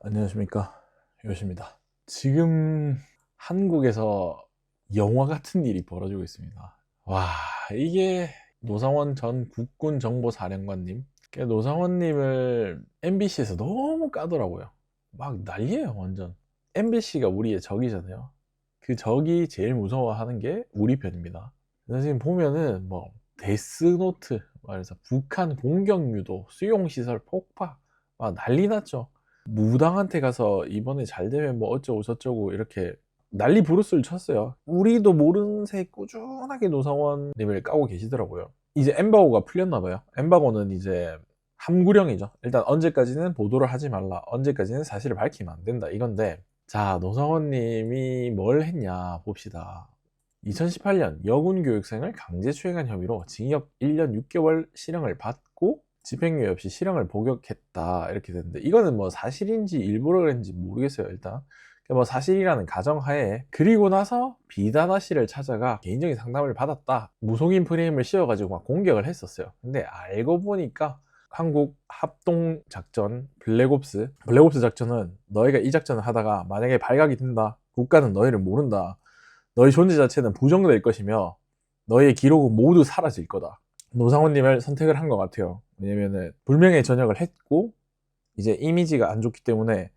안녕하십니까, 요시입니다. 지금 한국에서 영화 같은 일이 벌어지고 있습니다. 와, 이게 노상원 전 국군정보사령관님, 노상원님을 MBC에서 너무 까더라고요. 막 난리예요, 완전. MBC가 우리의 적이잖아요. 그 적이 제일 무서워하는 게 우리 편입니다. 그래서 지금 보면은 뭐 데스노트 말해서 북한 공격유도, 수용시설 폭파, 막 난리 났죠. 무당한테 가서 이번에 잘 되면 뭐 어쩌고 저쩌고 이렇게 난리 부르스를 쳤어요. 우리도 모르는 새 꾸준하게 노상원님을 까고 계시더라고요. 이제 엠바고가 풀렸나 봐요. 엠바고는 이제 함구령이죠. 일단 언제까지는 보도를 하지 말라, 언제까지는 사실을 밝히면 안 된다, 이건데, 자, 노상원님이 뭘 했냐 봅시다. 2018년 여군 교육생을 강제추행한 혐의로 징역 1년 6개월 실형을 받고 집행유예 없이 실형을 복역했다, 이렇게 됐는데, 이거는 뭐 사실인지 일부러 그랬는지 모르겠어요. 일단 뭐 사실이라는 가정하에, 그리고 나서 비다나 씨를 찾아가 개인적인 상담을 받았다, 무속인 프레임을 씌워가지고 막 공격을 했었어요. 근데 알고 보니까 한국 합동작전 블랙옵스 작전은, 너희가 이 작전을 하다가 만약에 발각이 된다, 국가는 너희를 모른다, 너희 존재 자체는 부정될 것이며 너희의 기록은 모두 사라질 거다. 노상원님을 선택을 한 것 같아요. 왜냐면은 불명예 전역을 했고 이제 이미지가 안 좋기 때문에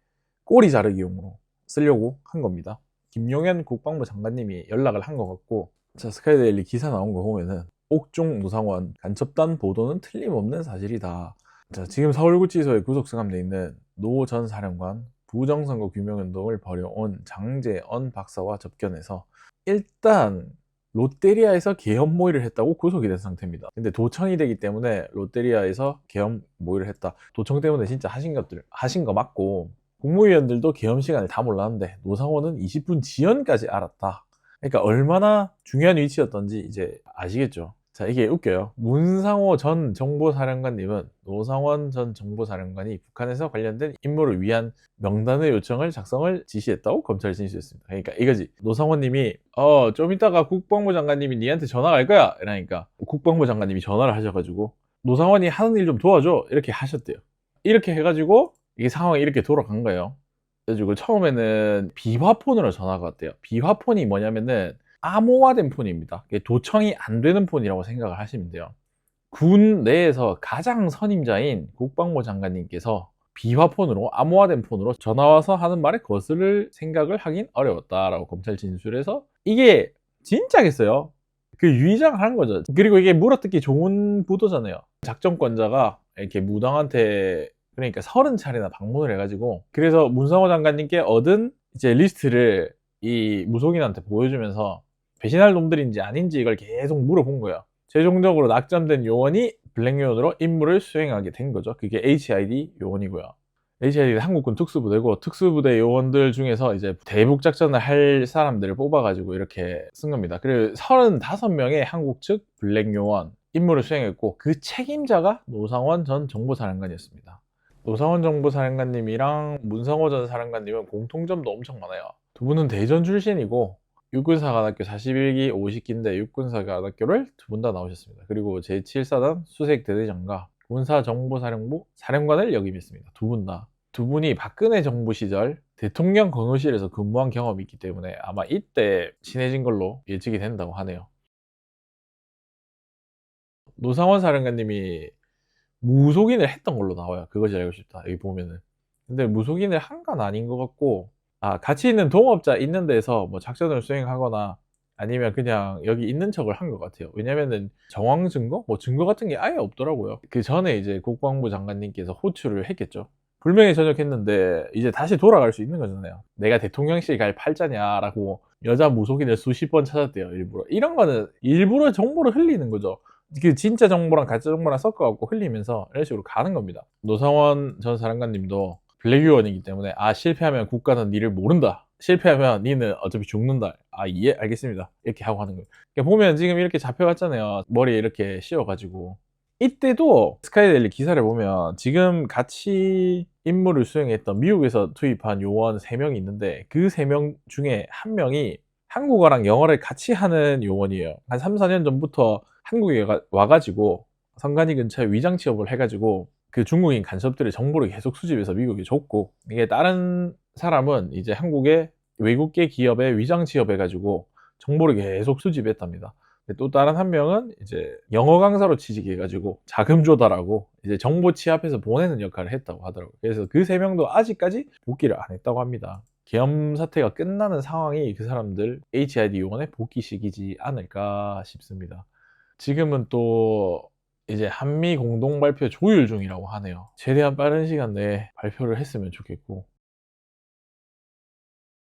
꼬리 자르기용으로 쓰려고 한 겁니다. 김용현 국방부 장관님이 연락을 한 것 같고, 자, 스카이데일리 기사 나온 거 보면은 옥중 노상원 간첩단 보도는 틀림없는 사실이다. 자, 지금 서울구치소에 구속 수감돼 있는 노 전 사령관 부정선거 규명운동을 벌여온 장재언 박사와 접견해서 일단 롯데리아에서 계엄 모의를 했다고 구속이 된 상태입니다. 근데 도청이 되기 때문에 롯데리아에서 계엄 모의를 했다, 도청 때문에 진짜 하신 거 맞고, 국무위원들도 계엄 시간을 다 몰랐는데 노상원은 20분 지연까지 알았다. 그러니까 얼마나 중요한 위치였던지 이제 아시겠죠. 자, 이게 웃겨요. 문상호 전 정보사령관님은 노상원 전 정보사령관이 북한에서 관련된 임무를 위한 명단의 요청을 작성을 지시했다고 검찰에 진술했습니다. 그러니까 이거지. 노상원님이 좀 이따가 국방부 장관님이 니한테 전화 갈 거야, 이러니까 국방부 장관님이 전화를 하셔가지고 노상원이 하는 일 좀 도와줘, 이렇게 하셨대요. 이렇게 해가지고 이게 상황이 이렇게 돌아간 거예요. 그래가지고 처음에는 비화폰으로 전화가 왔대요. 비화폰이 뭐냐면은 암호화된 폰입니다. 도청이 안 되는 폰이라고 생각을 하시면 돼요. 군 내에서 가장 선임자인 국방부 장관님께서 비화폰으로, 암호화된 폰으로 전화와서 하는 말에 거스를 생각을 하긴 어려웠다라고 검찰 진술에서, 이게 진짜겠어요? 그 유의장을 하는 거죠. 그리고 이게 물어뜯기 좋은 부도잖아요. 작전권자가 이렇게 무당한테, 그러니까 30차례나 방문을 해가지고, 그래서 문상호 장관님께 얻은 이제 리스트를 이 무속인한테 보여주면서 배신할 놈들인지 아닌지 이걸 계속 물어본 거예요. 최종적으로 낙점된 요원이 블랙 요원으로 임무를 수행하게 된 거죠. 그게 HID 요원이고요. HID는 한국군 특수부대고, 특수부대 요원들 중에서 이제 대북 작전을 할 사람들을 뽑아가지고 이렇게 쓴 겁니다. 그리고 35명의 한국 측 블랙 요원 임무를 수행했고, 그 책임자가 노상원 전 정보사령관이었습니다. 노상원 정보사령관님이랑 문상호 전 사령관님은 공통점도 엄청 많아요. 두 분은 대전 출신이고 육군사관학교 41기 50기인데 육군사관학교를 두 분 다 나오셨습니다. 그리고 제7사단 수색대대장과 군사정보사령부 사령관을 역임했습니다. 두 분 다. 두 분이 박근혜 정부 시절 대통령 건호실에서 근무한 경험이 있기 때문에 아마 이때 친해진 걸로 예측이 된다고 하네요. 노상원 사령관님이 무속인을 했던 걸로 나와요. 그것이 알고 싶다, 여기 보면은. 근데 무속인을 한 건 아닌 것 같고, 같이 있는 동업자 있는 데서 뭐 작전을 수행하거나 아니면 그냥 여기 있는 척을 한 것 같아요. 왜냐면은 정황 증거? 뭐 증거 같은 게 아예 없더라고요. 그 전에 이제 국방부 장관님께서 호출을 했겠죠. 불명예 전역했는데 이제 다시 돌아갈 수 있는 거잖아요. 내가 대통령실 갈 팔자냐라고 여자 무속인을 수십 번 찾았대요, 일부러. 이런 거는 일부러 정보를 흘리는 거죠. 그 진짜 정보랑 가짜 정보랑 섞어갖고 흘리면서 이런 식으로 가는 겁니다. 노상원 전 사령관님도 블랙유원이기 때문에, 실패하면 국가는 니를 모른다, 실패하면 니는 어차피 죽는다, 예 알겠습니다, 이렇게 하고 하는 거예요. 그러니까 보면 지금 이렇게 잡혀갔잖아요, 머리에 이렇게 씌워가지고. 이때도 스카이데일리 기사를 보면 지금 같이 임무를 수행했던 미국에서 투입한 요원 3명이 있는데, 그 3명 중에 1명이 한국어랑 영어를 같이 하는 요원이에요. 한 3, 4년 전부터 한국에 와가지고 성간이 근처에 위장 취업을 해가지고 그 중국인 간첩들의 정보를 계속 수집해서 미국에 줬고, 이게 다른 사람은 이제 한국의 외국계 기업에 위장 취업해가지고 정보를 계속 수집했답니다. 또 다른 한 명은 이제 영어 강사로 취직해가지고 자금 조달하고 이제 정보 취합해서 보내는 역할을 했다고 하더라고요. 그래서 그 세 명도 아직까지 복귀를 안 했다고 합니다. 계엄 사태가 끝나는 상황이 그 사람들 HID 요원의 복귀 시기지 않을까 싶습니다. 지금은 또 이제 한미 공동 발표 조율 중이라고 하네요. 최대한 빠른 시간 내에 발표를 했으면 좋겠고.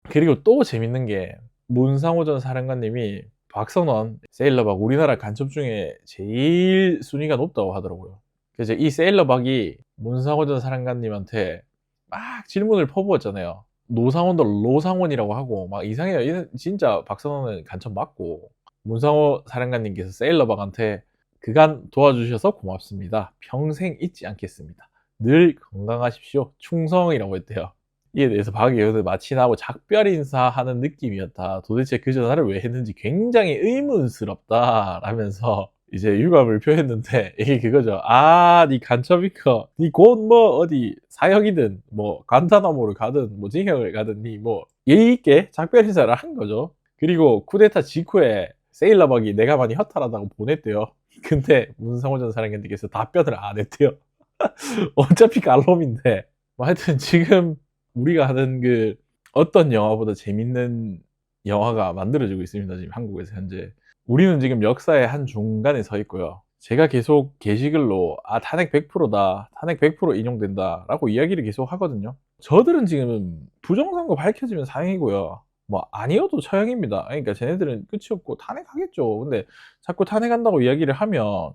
그리고 또 재밌는 게 문상호 전 사령관님이 박선원 세일러박 우리나라 간첩 중에 제일 순위가 높다고 하더라고요. 그래서 이 세일러박이 문상호 전 사령관님한테 막 질문을 퍼부었잖아요. 노상원도 로상원이라고 하고 막 이상해요. 진짜 박선원은 간첩 맞고, 문상호 사령관님께서 세일러박한테 그간 도와주셔서 고맙습니다. 평생 잊지 않겠습니다. 늘 건강하십시오. 충성이라고 했대요. 이에 대해서 박 의원은 마치 나하고 작별 인사하는 느낌이었다. 도대체 그 전화를 왜 했는지 굉장히 의문스럽다 라면서 이제 유감을 표했는데, 이게 그거죠. 아, 니 간첩이커. 니 곧 뭐 어디 사형이든 뭐 간타나모를 가든 뭐 징역을 가든 니 뭐 예의 있게 작별 인사를 한 거죠. 그리고 쿠데타 직후에 세일러박이 내가 많이 허탈하다고 보냈대요. 근데 문상호 전 사령관님께서 답변을 안 했대요. 어차피 갈롬인데. 뭐 하여튼 지금 우리가 하는 그 어떤 영화보다 재밌는 영화가 만들어지고 있습니다. 지금 한국에서 현재. 우리는 지금 역사의 한 중간에 서 있고요. 제가 계속 게시글로 탄핵 100%다, 탄핵 100% 인용된다 라고 이야기를 계속 하거든요. 저들은 지금 부정선거 밝혀지면 사형이고요, 뭐 아니어도 처형입니다. 그러니까 쟤네들은 끝이 없고 탄핵하겠죠. 근데 자꾸 탄핵한다고 이야기를 하면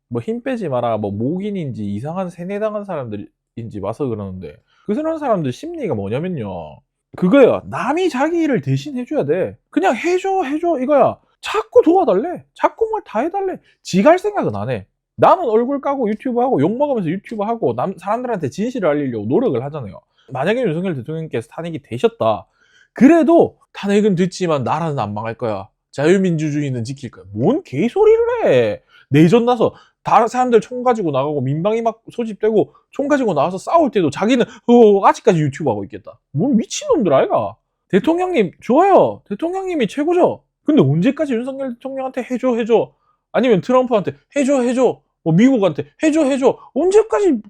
뭐 힘 빼지 마라, 뭐 목인인지 이상한 세뇌당한 사람들인지 와서 그러는데, 그런 사람들 심리가 뭐냐면요, 그거야. 남이 자기 일을 대신 해줘야 돼. 그냥 해줘 이거야. 자꾸 도와달래. 자꾸 뭘 다 해달래. 지 갈 생각은 안 해. 나는 얼굴 까고 유튜브 하고 욕먹으면서 유튜브 하고 사람들한테 진실을 알리려고 노력을 하잖아요. 만약에 윤석열 대통령께서 탄핵이 되셨다, 그래도 탄핵은 됐지만 나라는 안 망할 거야, 자유민주주의는 지킬 거야. 뭔 개소리를 해. 내전 나서 다른 사람들 총 가지고 나가고 민방위 막 소집되고 총 가지고 나와서 싸울 때도 자기는 아직까지 유튜브 하고 있겠다. 뭔 미친놈들 아이가. 대통령님 좋아요. 대통령님이 최고죠. 근데 언제까지 윤석열 대통령한테 해줘 아니면 트럼프한테 해줘 뭐 미국한테 해줘 언제까지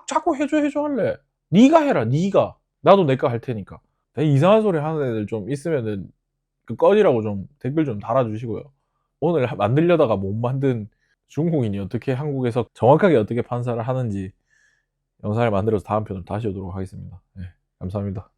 자꾸 해줘 할래. 네가 해라. 네가. 나도 내거 할 테니까. 이상한 소리 하는 애들 좀 있으면은 꺼지라고 좀 댓글 좀 달아주시고요. 오늘 만들려다가 못 만든 중국인이 어떻게 한국에서 정확하게 어떻게 판사를 하는지 영상을 만들어서 다음 편으로 다시 오도록 하겠습니다. 네, 감사합니다.